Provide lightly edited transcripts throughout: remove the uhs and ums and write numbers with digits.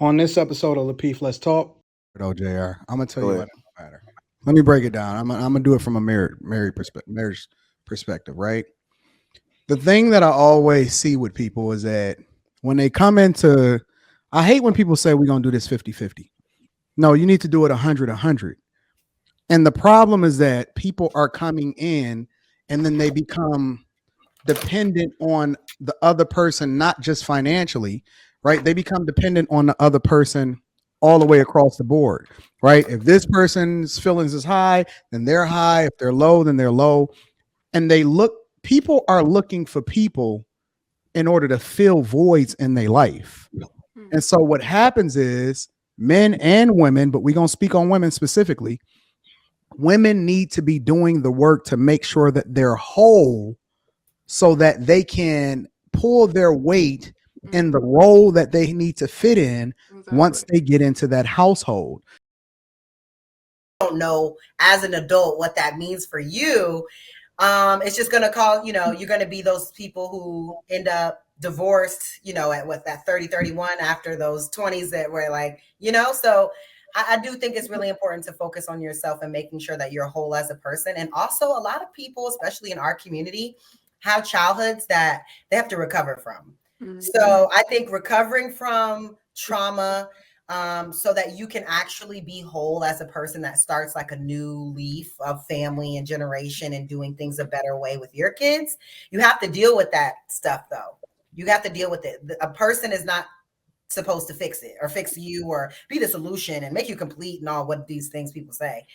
On this episode of Lapeef, Let's Talk. JR, I'm gonna tell Go you why ahead. it don't matter. Let me break it down. I'm gonna do it from a marriage perspective, right? The thing that I always see with people is that when they come into, I hate when people say we're gonna do this 50-50. No, you need to do it 100-100. And the problem is that people are coming in and then they become dependent on the other person, not just financially, right? They become dependent on the other person all the way across the board, right? If this person's feelings is high, then they're high. If they're low, then they're low. And people are looking for people in order to fill voids in their life. And so what happens is men and women, but we're going to speak on women specifically. Women need to be doing the work to make sure that they're whole so that they can pull their weight in the role that they need to fit in once they get into that household. Don't know as an adult what that means for you. It's just going to call, you're going to be those people who end up divorced, at what, that 30, 31 after those 20s that were like, so I do think it's really important to focus on yourself and making sure that you're whole as a person. And also a lot of people, especially in our community, have childhoods that they have to recover from. Mm-hmm. So I think recovering from trauma, so that you can actually be whole as a person that starts like a new leaf of family and generation and doing things a better way with your kids. You have to deal with that stuff though. You have to deal with it. A person is not supposed to fix it or fix you or be the solution and make you complete and all what these things people say.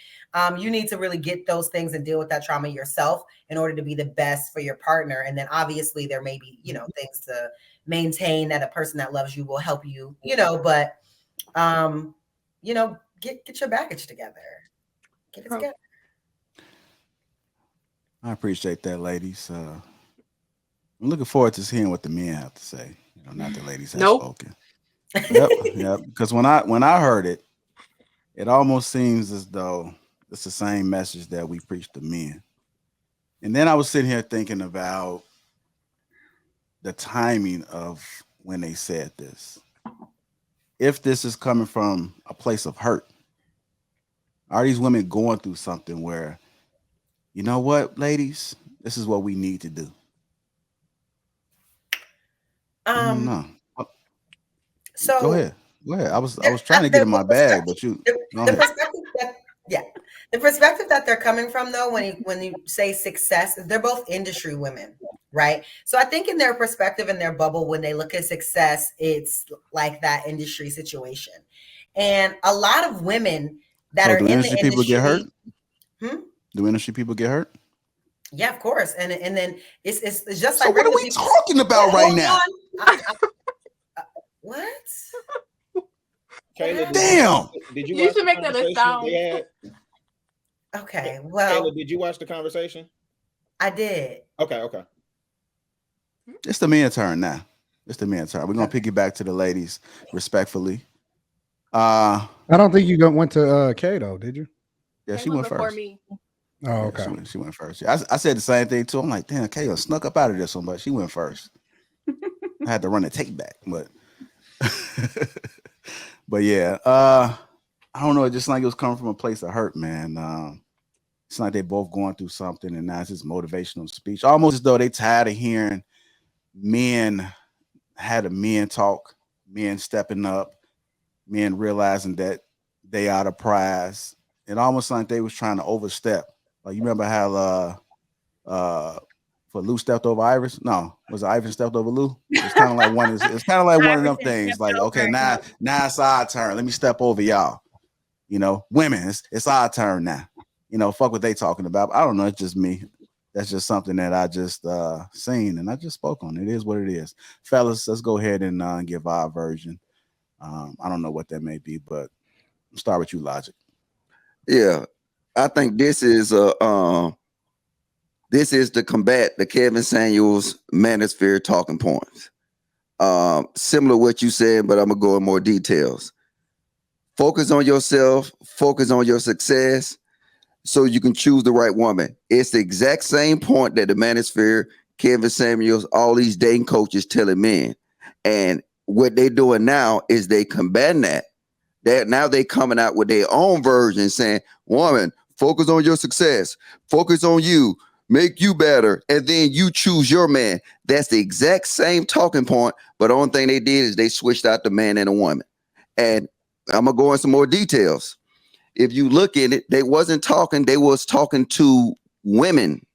You need to really get those things and deal with that trauma yourself in order to be the best for your partner. And then obviously there may be, things to maintain that a person that loves you will help you, but get your baggage together. Get it together. I appreciate that, ladies. I'm looking forward to hearing what the men have to say. Not the ladies have spoken. Yep. Because when I heard it, it almost seems as though it's the same message that we preach to men. And then I was sitting here thinking about the timing of when they said this. If this is coming from a place of hurt, are these women going through something where, you know what, ladies, this is what we need to do? I don't know. So go ahead. I was trying to get in my bag, but the perspective that they're coming from though, when you say success, they're both industry women, right? So I think in their perspective, in their bubble, when they look at success, it's like that industry situation. And a lot of women that are in the industry, people get hurt. Do industry people get hurt? Yeah, of course. And then it's just so like, what are we talking about right now? What? Kayla, damn. Did you should make that a sound. Okay, well, Kayla, did you watch the conversation? I did. Okay. It's the men's turn now. We're gonna piggyback to the ladies respectfully. I don't think you went to Kay though, did you? Yeah, she went first. Me. Oh, okay. Yeah, she went first. Yeah, I said the same thing too. I'm like, damn, Kayla snuck up out of this one, but she went first. I had to run the tape back, but but yeah, I don't know. It just like it was coming from a place of hurt, man. It's like they both going through something, and now it's just motivational speech, almost as though they tired of hearing men talk, men stepping up, men realizing that they are the prize. It almost like they was trying to overstep. Like you remember how for Lou stepped over Iris? No, was it Ivan stepped over Lou? It's kind of like one of them things. Like, okay, now it's our turn. Let me step over y'all. Women, it's our turn now. Fuck what they talking about. I don't know. It's just me. That's just something that I just seen and I just spoke on. It is what it is. Fellas, let's go ahead and give our version. I don't know what that may be, but I'll start with you, Logic. Yeah, I think this is to combat the Kevin Samuels manosphere talking points. Similar to what you said, but I'm gonna go in more details. Focus on yourself, focus on your success, so you can choose the right woman. It's the exact same point that the manosphere, Kevin Samuels, all these dating coaches telling men. And what they doing now is they combating that. Now they coming out with their own version saying, woman, focus on your success, focus on you, make you better, and then you choose your man. That's the exact same talking point, but the only thing they did is they switched out the man and a woman. And I'm gonna go into some more details. If you look at it, they was talking to women.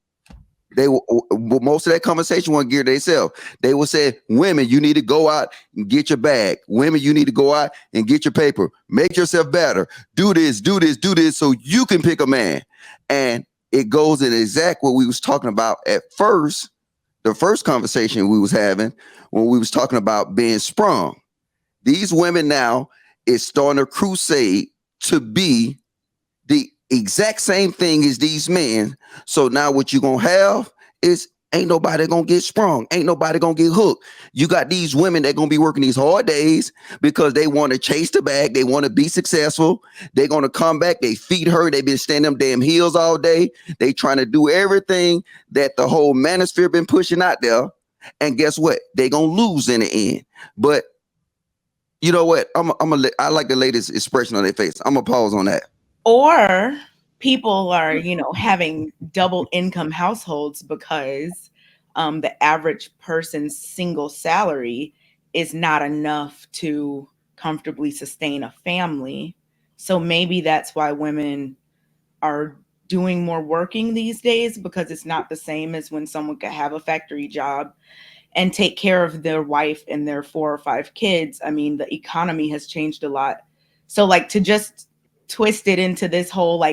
Most of that conversation wasn't geared to themselves. They will say, women, you need to go out and get your bag. Women, you need to go out and get your paper. Make yourself better. Do this, so you can pick a man. And it goes in exact what we was talking about at first, the first conversation we was having when we was talking about being sprung. These women now is starting a crusade to be the exact same thing as these men. So now what you gonna have is ain't nobody gonna get sprung. Ain't nobody gonna get hooked. You got these women that gonna be working these hard days because they want to chase the bag. They want to be successful. They're gonna come back. They feed her. They been standing them damn heels all day. They trying to do everything that the whole manosphere been pushing out there. And guess what? They gonna lose in the end. But you know what? I like the latest expression on their face. I'm gonna pause on that. Or people are, having double income households because the average person's single salary is not enough to comfortably sustain a family. So maybe that's why women are doing more working these days, because it's not the same as when someone could have a factory job and take care of their wife and their 4 or 5 kids. I mean, the economy has changed a lot. So to just twist it into this whole,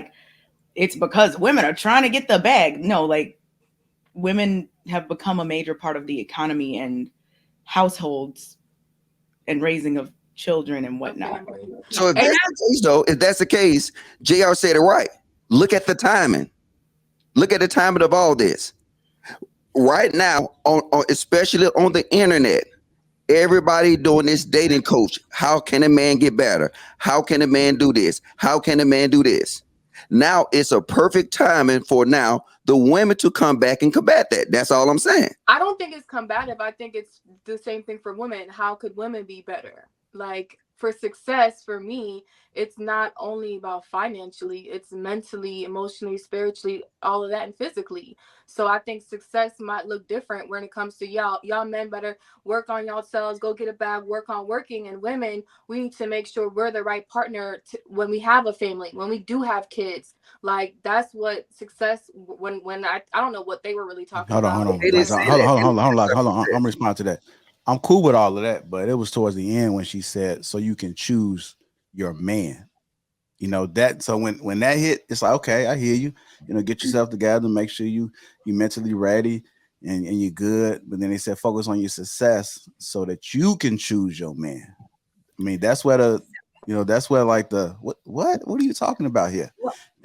it's because women are trying to get the bag. No, women have become a major part of the economy and households and raising of children and whatnot. So if that's the case, JR said it right. Look at the timing. Look at the timing of all this. Right now, especially on the internet, everybody doing this dating coach. How can a man get better? How can a man do this? How can a man do this? Now it's a perfect timing for now the women to come back and combat that. That's all I'm saying. I don't think it's combative. I think it's the same thing for women. How could women be better? For success, for me, it's not only about financially, it's mentally, emotionally, spiritually, all of that, and physically. So I think success might look different when it comes to y'all. Y'all men better work on yourselves, go get a bag, work on working. And women, we need to make sure we're the right partner when we have a family, when we do have kids. That's what success, when I don't know what they were really talking about. Hold on. I'm responding to that. I'm cool with all of that, but it was towards the end when she said, so you can choose your man. That, so when that hit, it's like, okay, I hear you. Get yourself together, make sure you mentally ready and you're good. But then they said focus on your success so that you can choose your man. I mean, that's where that's where what are you talking about here?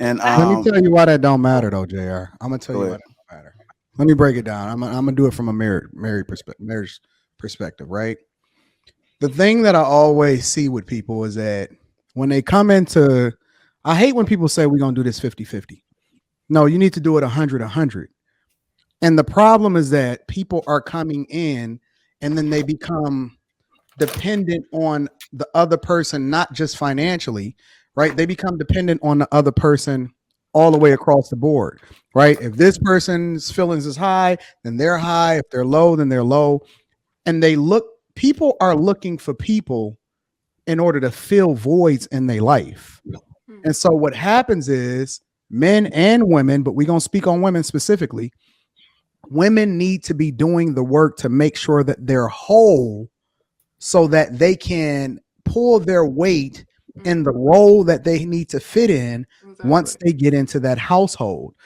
And let me tell you why that don't matter though, JR. I'm gonna tell you why that don't matter. Let me break it down. I'm gonna do it from a marriage perspective, right? The thing that I always see with people is that when they come into, I hate when people say we're going to do this 50-50. No, you need to do it 100-100. And the problem is that people are coming in and then they become dependent on the other person, not just financially, right? They become dependent on the other person all the way across the board, right? If this person's feelings is high, then they're high. If they're low, then they're low. And people are looking for people in order to fill voids in their life. And so what happens is men and women, but we're going to speak on women specifically. Women need to be doing the work to make sure that they're whole so that they can pull their weight in the role that they need to fit in once they get into that household.